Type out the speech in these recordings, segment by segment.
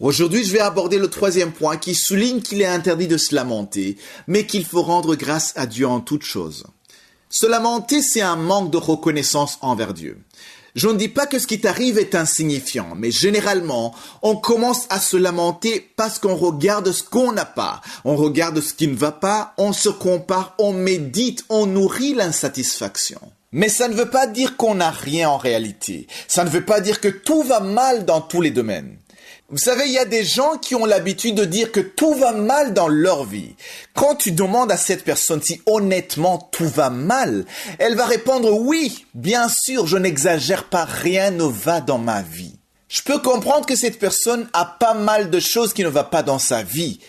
Aujourd'hui, je vais aborder le troisième point qui souligne qu'il est interdit de se lamenter, mais qu'il faut rendre grâce à Dieu en toutes choses. Se lamenter, c'est un manque de reconnaissance envers Dieu. Je ne dis pas que ce qui t'arrive est insignifiant, mais généralement, on commence à se lamenter parce qu'on regarde ce qu'on n'a pas, on regarde ce qui ne va pas, on se compare, on médite, on nourrit l'insatisfaction. Mais ça ne veut pas dire qu'on n'a rien en réalité. Ça ne veut pas dire que tout va mal dans tous les domaines. Vous savez, il y a des gens qui ont l'habitude de dire que tout va mal dans leur vie. Quand tu demandes à cette personne si honnêtement tout va mal, elle va répondre oui, bien sûr, je n'exagère pas, rien ne va dans ma vie. Je peux comprendre que cette personne a pas mal de choses qui ne vont pas dans sa vie.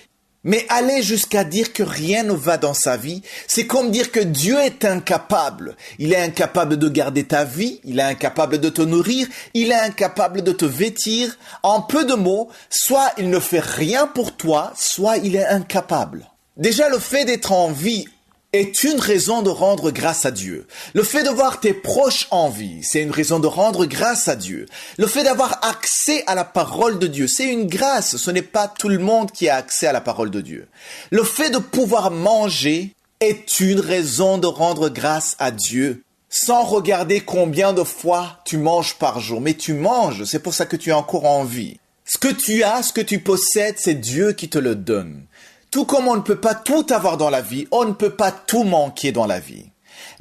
Mais aller jusqu'à dire que rien ne va dans sa vie, c'est comme dire que Dieu est incapable. Il est incapable de garder ta vie, il est incapable de te nourrir, il est incapable de te vêtir. En peu de mots, soit il ne fait rien pour toi, soit il est incapable. Déjà, le fait d'être en vie est une raison de rendre grâce à Dieu. Le fait de voir tes proches en vie, c'est une raison de rendre grâce à Dieu. Le fait d'avoir accès à la parole de Dieu, c'est une grâce. Ce n'est pas tout le monde qui a accès à la parole de Dieu. Le fait de pouvoir manger est une raison de rendre grâce à Dieu. Sans regarder combien de fois tu manges par jour. Mais tu manges, c'est pour ça que tu es encore en vie. Ce que tu as, ce que tu possèdes, c'est Dieu qui te le donne. Tout comme on ne peut pas tout avoir dans la vie, on ne peut pas tout manquer dans la vie.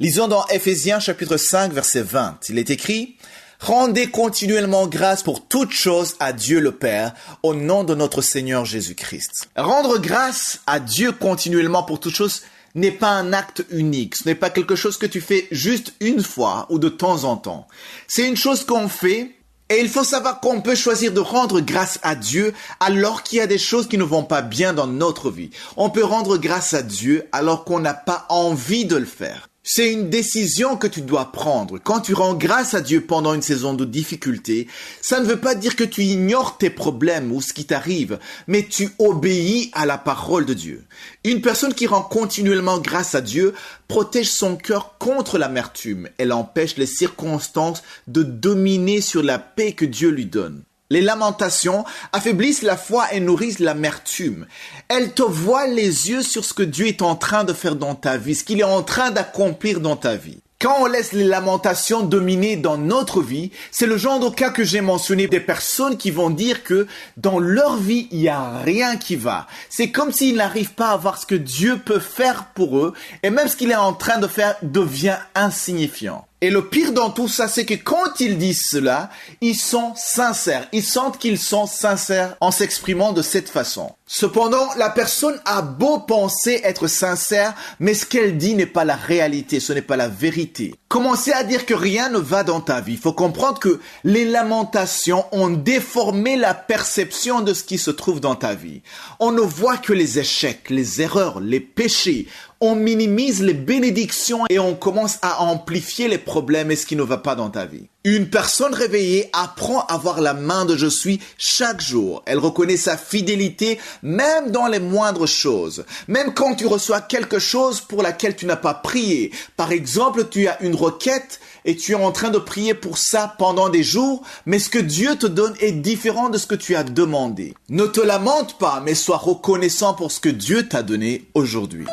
Lisons dans Ephésiens chapitre 5 verset 20. Il est écrit « Rendez continuellement grâce pour toutes choses à Dieu le Père, au nom de notre Seigneur Jésus-Christ. » Rendre grâce à Dieu continuellement pour toutes choses n'est pas un acte unique. Ce n'est pas quelque chose que tu fais juste une fois ou de temps en temps. C'est une chose qu'on fait. Et il faut savoir qu'on peut choisir de rendre grâce à Dieu alors qu'il y a des choses qui ne vont pas bien dans notre vie. On peut rendre grâce à Dieu alors qu'on n'a pas envie de le faire. C'est une décision que tu dois prendre. Quand tu rends grâce à Dieu pendant une saison de difficulté, ça ne veut pas dire que tu ignores tes problèmes ou ce qui t'arrive, mais tu obéis à la parole de Dieu. Une personne qui rend continuellement grâce à Dieu protège son cœur contre l'amertume. Elle empêche les circonstances de dominer sur la paix que Dieu lui donne. Les lamentations affaiblissent la foi et nourrissent l'amertume. Elles te voilent les yeux sur ce que Dieu est en train de faire dans ta vie, ce qu'il est en train d'accomplir dans ta vie. Quand on laisse les lamentations dominer dans notre vie, c'est le genre de cas que j'ai mentionné, des personnes qui vont dire que dans leur vie, il n'y a rien qui va. C'est comme s'ils n'arrivent pas à voir ce que Dieu peut faire pour eux, et même ce qu'il est en train de faire devient insignifiant. Et le pire dans tout ça, c'est que quand ils disent cela, ils sont sincères. Ils sentent qu'ils sont sincères en s'exprimant de cette façon. Cependant, la personne a beau penser être sincère, mais ce qu'elle dit n'est pas la réalité, ce n'est pas la vérité. Commencer à dire que rien ne va dans ta vie. Il faut comprendre que les lamentations ont déformé la perception de ce qui se trouve dans ta vie. On ne voit que les échecs, les erreurs, les péchés. On minimise les bénédictions et on commence à amplifier les problèmes et ce qui ne va pas dans ta vie. Une personne réveillée apprend à voir la main de je suis chaque jour. Elle reconnaît sa fidélité même dans les moindres choses. Même quand tu reçois quelque chose pour laquelle tu n'as pas prié. Par exemple, tu as une requête et tu es en train de prier pour ça pendant des jours, mais ce que Dieu te donne est différent de ce que tu as demandé. Ne te lamente pas, mais sois reconnaissant pour ce que Dieu t'a donné aujourd'hui.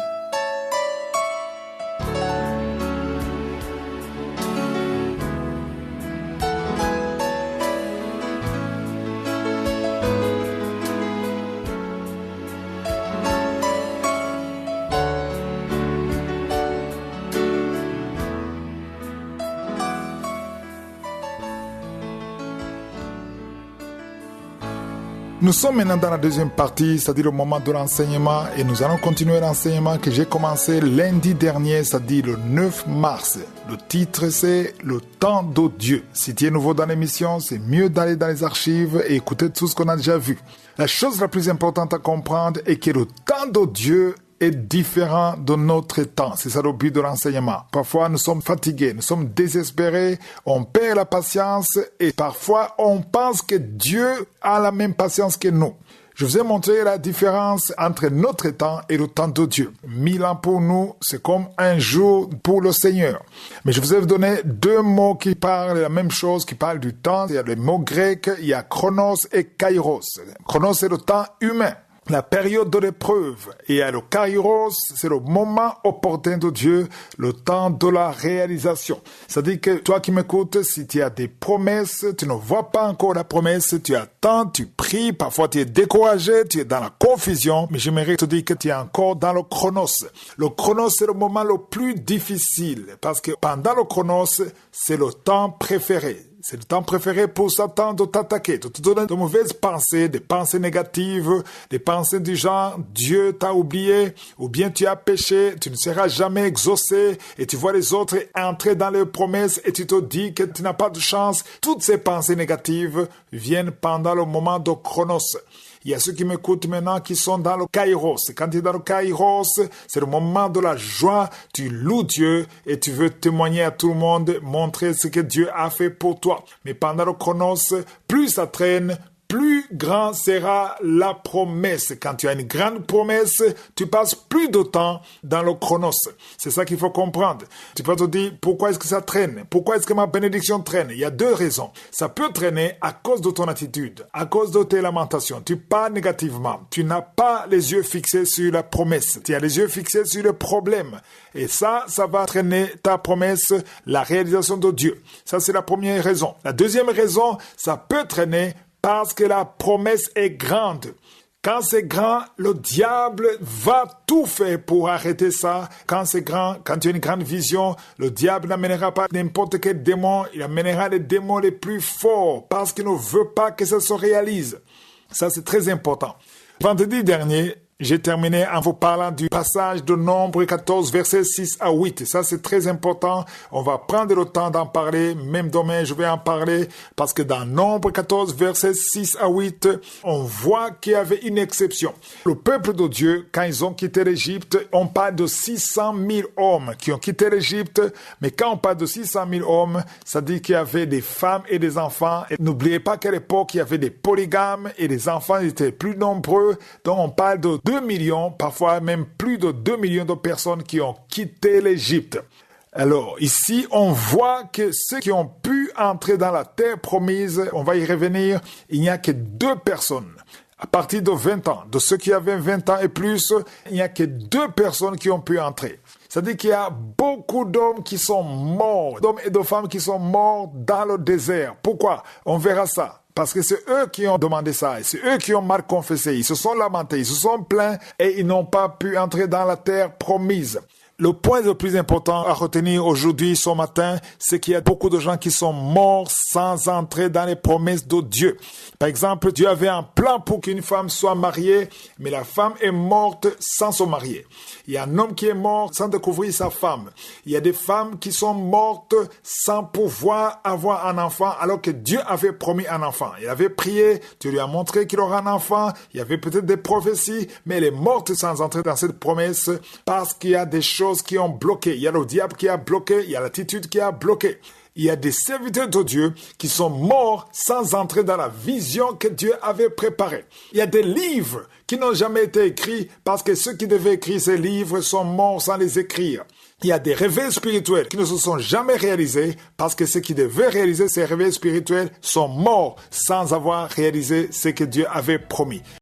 Nous sommes maintenant dans la deuxième partie, c'est-à-dire le moment de l'enseignement, et nous allons continuer l'enseignement que j'ai commencé lundi dernier, c'est-à-dire le 9 mars. Le titre, c'est « Le temps de Dieu ». Si tu es nouveau dans l'émission, c'est mieux d'aller dans les archives et écouter tout ce qu'on a déjà vu. La chose la plus importante à comprendre est que le temps de Dieu est différent de notre temps. C'est ça le but de l'enseignement. Parfois, nous sommes fatigués, nous sommes désespérés, on perd la patience et parfois, on pense que Dieu a la même patience que nous. Je vous ai montré la différence entre notre temps et le temps de Dieu. 1000 ans pour nous, c'est comme un jour pour le Seigneur. Mais je vous ai donné deux mots qui parlent de la même chose, qui parlent du temps. Il y a le mot grec, il y a chronos et kairos. Chronos, c'est le temps humain. La période de l'épreuve et le kairos, c'est le moment opportun de Dieu, le temps de la réalisation. C'est-à-dire que toi qui m'écoutes, si tu as des promesses, tu ne vois pas encore la promesse, tu attends, tu pries, parfois tu es découragé, tu es dans la confusion, mais j'aimerais te dire que tu es encore dans le chronos. Le chronos, c'est le moment le plus difficile parce que pendant le chronos, c'est le temps préféré. C'est le temps préféré pour Satan de t'attaquer, de te donner de mauvaises pensées, des pensées négatives, des pensées du genre « Dieu t'a oublié » ou bien « Tu as péché, tu ne seras jamais exaucé » et tu vois les autres entrer dans leurs promesses et tu te dis que tu n'as pas de chance. Toutes ces pensées négatives viennent pendant le moment de chronos. Il y a ceux qui m'écoutent maintenant qui sont dans le kairos. Quand tu es dans le kairos, c'est le moment de la joie. Tu loues Dieu et tu veux témoigner à tout le monde, montrer ce que Dieu a fait pour toi. Mais pendant le chronos, plus ça traîne, plus grand sera la promesse. Quand tu as une grande promesse, tu passes plus de temps dans le chronos. C'est ça qu'il faut comprendre. Tu peux te dire, pourquoi est-ce que ça traîne? Pourquoi est-ce que ma bénédiction traîne? Il y a deux raisons. Ça peut traîner à cause de ton attitude, à cause de tes lamentations. Tu parles négativement. Tu n'as pas les yeux fixés sur la promesse. Tu as les yeux fixés sur le problème. Et ça va traîner ta promesse, la réalisation de Dieu. Ça, c'est la première raison. La deuxième raison, ça peut traîner parce que la promesse est grande. Quand c'est grand, le diable va tout faire pour arrêter ça. Quand c'est grand, quand tu as une grande vision, le diable n'amènera pas n'importe quel démon. Il amènera les démons les plus forts parce qu'il ne veut pas que ça se réalise. Ça, c'est très important. Vendredi dernier, j'ai terminé en vous parlant du passage de Nombre 14, versets 6 à 8. Ça, c'est très important. On va prendre le temps d'en parler. Même demain, je vais en parler parce que dans Nombre 14, versets 6 à 8, on voit qu'il y avait une exception. Le peuple de Dieu, quand ils ont quitté l'Égypte, on parle de 600 000 hommes qui ont quitté l'Égypte. Mais quand on parle de 600 000 hommes, ça dit qu'il y avait des femmes et des enfants. Et n'oubliez pas qu'à l'époque, il y avait des polygames et les enfants étaient plus nombreux. Donc, on parle de 2 millions, parfois même plus de 2 millions de personnes qui ont quitté l'Égypte. Alors, ici, on voit que ceux qui ont pu entrer dans la terre promise, on va y revenir, il n'y a que 2 personnes. À partir de 20 ans, de ceux qui avaient 20 ans et plus, il n'y a que 2 personnes qui ont pu entrer. C'est-à-dire qu'il y a beaucoup d'hommes qui sont morts, d'hommes et de femmes qui sont morts dans le désert. Pourquoi? On verra ça. Parce que c'est eux qui ont demandé ça, et c'est eux qui ont mal confessé, ils se sont lamentés, ils se sont plaints et ils n'ont pas pu entrer dans la terre promise. Le point le plus important à retenir aujourd'hui, ce matin, c'est qu'il y a beaucoup de gens qui sont morts sans entrer dans les promesses de Dieu. Par exemple, Dieu avait un plan pour qu'une femme soit mariée, mais la femme est morte sans se marier. Il y a un homme qui est mort sans découvrir sa femme. Il y a des femmes qui sont mortes sans pouvoir avoir un enfant, alors que Dieu avait promis un enfant. Il avait prié, Dieu lui a montré qu'il aura un enfant, il y avait peut-être des prophéties, mais elle est morte sans entrer dans cette promesse parce qu'il y a des choses qui ont bloqué. Il y a le diable qui a bloqué, il y a l'attitude qui a bloqué. Il y a des serviteurs de Dieu qui sont morts sans entrer dans la vision que Dieu avait préparée. Il y a des livres qui n'ont jamais été écrits parce que ceux qui devaient écrire ces livres sont morts sans les écrire. Il y a des réveils spirituels qui ne se sont jamais réalisés parce que ceux qui devaient réaliser ces réveils spirituels sont morts sans avoir réalisé ce que Dieu avait promis.